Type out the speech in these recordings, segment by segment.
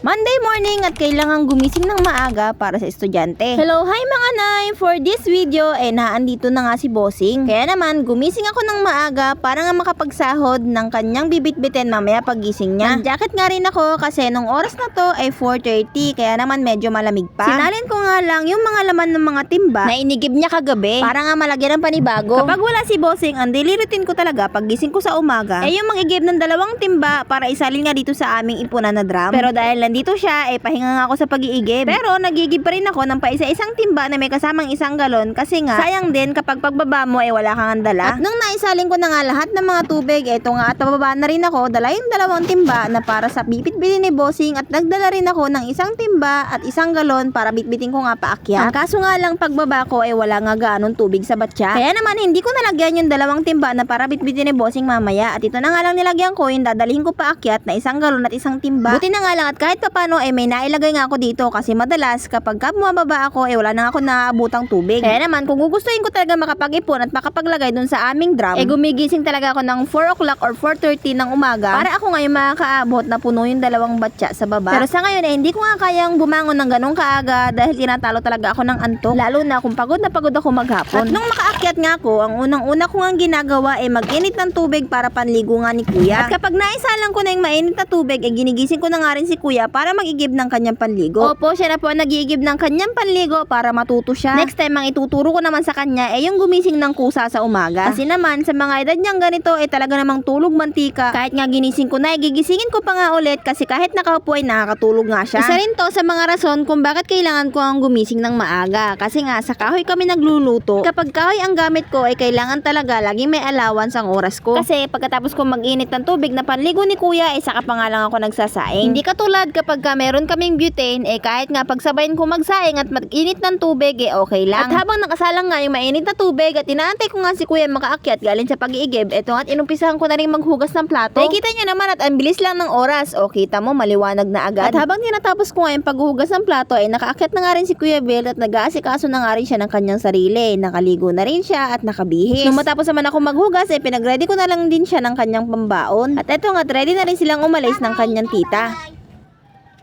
Monday morning at kailangan gumising ng maaga para sa estudyante. Hello, hi mga nay! For this video, naandito na nga si Bossing. Kaya naman, gumising ako ng maaga para nga makapagsahod ng kanyang bibitbitin mamaya pagising niya. Nag-jacket nga rin ako kasi nung oras na to ay 4:30, kaya naman medyo malamig pa. Sinalin ko nga lang yung mga laman ng mga timba na inigib niya kagabi para nga malagyan ng panibago. Kapag wala si Bossing, ang daily routine ko talaga paggising ko sa umaga yung mag-igib ng 2 timba para isalin nga dito sa aming ipunan na drum. Pero dahil nandito siya, pahinga nga ako sa pag-iigib. Pero nagigib pa rin ako ng paisa-isang timba na may kasamang 1 galon kasi nga sayang din kapag pagbaba mo wala kang dala. At nung naisalin ko na nga lahat ng mga tubig, eto nga at pababa na rin ako, dala yung 2 timba na para sa bibit-bitin ni Bossing at nagdala rin ako ng 1 timba at 1 galon para bitbitin ko nga paakyat. Ang kaso nga lang pagbaba ko wala nga gaanong tubig sa batya. Kaya naman hindi ko nalagyan yung 2 timba na para bitbitin ni Bossing mamaya at ito na nga lang nilagyan ko yung dadalhin ko paakyat na 1 galon at 1 timba. Buti na nga lang at kahit papano may nailagay nga ako dito kasi madalas kapag bumababa ako wala na ako naaabutang tubig. Kaya naman kung gugustuhin ko talaga makapag-ipon at makapaglagay dun sa aming drum, gumigising talaga ako ng 4 o'clock or 4:30 ng umaga para ako ngayon makakaabot na puno yung 2 batya sa baba. Pero sa ngayon hindi ko nga kayang bumangon ng ganong kaaga dahil tinatalo talaga ako ng antok, lalo na kung pagod na pagod ako maghapon. At nung makaakyat nga ako, ang unang-una ko nga ginagawa mag-init ng tubig para panligo nga ni kuya. At kapag naisalang ko na yung mainit na tubig ginigising ko na nga rin si kuya para mag-igib ng kanyang panligo. Opo, siya na po nag-iigib ng kanyang panligo para matuto siya. Next time ang ituturo ko naman sa kanya yung gumising ng kusa sa umaga. Kasi naman sa mga edad niyang ganito talaga namang tulog mantika. Kahit nga ginising ko na gigisingin ko pa nga ulit kasi kahit nakaupo nakakatulog nga siya. Isa rin to sa mga rason kung bakit kailangan ko ang gumising ng maaga. Kasi nga sa kahoy kami nagluluto. Kapag kahoy ang gamit ko kailangan talaga laging may allowance ang oras ko. Kasi pagkatapos ko mag-init ng tubig na panligo ni kuya saka pa nga lang ako nagsasaing. Hindi katulad kapag meron kaming butane kahit nga pagsabayin ko magsaing at mag-init ng tubig okay lang. At habang nakasalang nga yung mainit na tubig at inaantay ko nga si kuya makaakyat galing sa pag-iigib, eto at inumpisahan ko na rin maghugas ng plato. Kita nyo naman at ang bilis lang ng oras. Kita mo maliwanag na agad. At habang tinatapos ko nga yung paghugas ng plato nakaakyat na nga rin si Kuya Bill at nag-aasikaso na nga rin siya ng kanyang sarili. Nakaligo na rin siya at nakabihis. Nung matapos naman ako maghugas pinag-ready ko na lang din siya ng kanyang pambaon. At eto nga ready na rin silang umalis ng kanyang tita.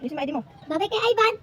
Ayos mo ID mo. Babay kay Ivan.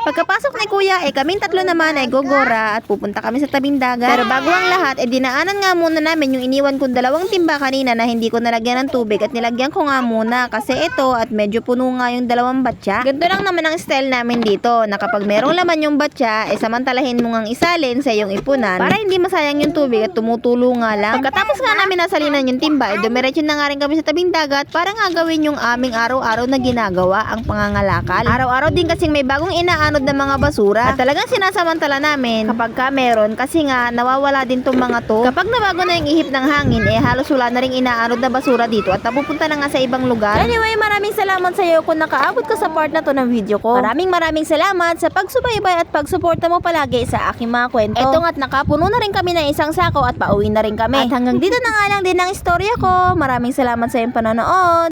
Pagkapasok ni kuya kaming 3 naman gogora at pupunta kami sa tabing dagat. Pero bago ang lahat dinaanan nga muna namin yung iniwan kong 2 timba kanina na hindi ko nalagyan ng tubig at nilagyan ko nga muna kasi ito at medyo puno nga yung 2 batya. Ganito lang naman ang style namin dito na kapag merong laman yung batya samantalahin mo ngang isalin sa iyong ipunan para hindi masayang yung tubig at tumutulo nga lang. Pagkatapos nga namin nasalinan yung timba dumiretso na nga rin kami sa tabing dagat para nga gawin yung aming araw-araw na ginagawa, ang pangangalakal. Araw-araw din kasing may bagong inaanod na mga basura at talagang sinasamantala namin kapag meron kasi nga nawawala din tong mga to. Kapag nabago na yung ihip ng hangin halos wala na rin inaanod na basura dito at napupunta na nga sa ibang lugar. Anyway, maraming salamat sa iyo kung nakaabot ka sa part na to ng video ko. Maraming salamat sa pagsubaybay at pagsuporta mo palagi sa aking mga kwento. Eto nga't nakapuno na rin kami ng 1 sako at pauwi na rin kami. At hanggang dito na nga lang din ang istorya ko. Maraming salamat sa iyong panonood.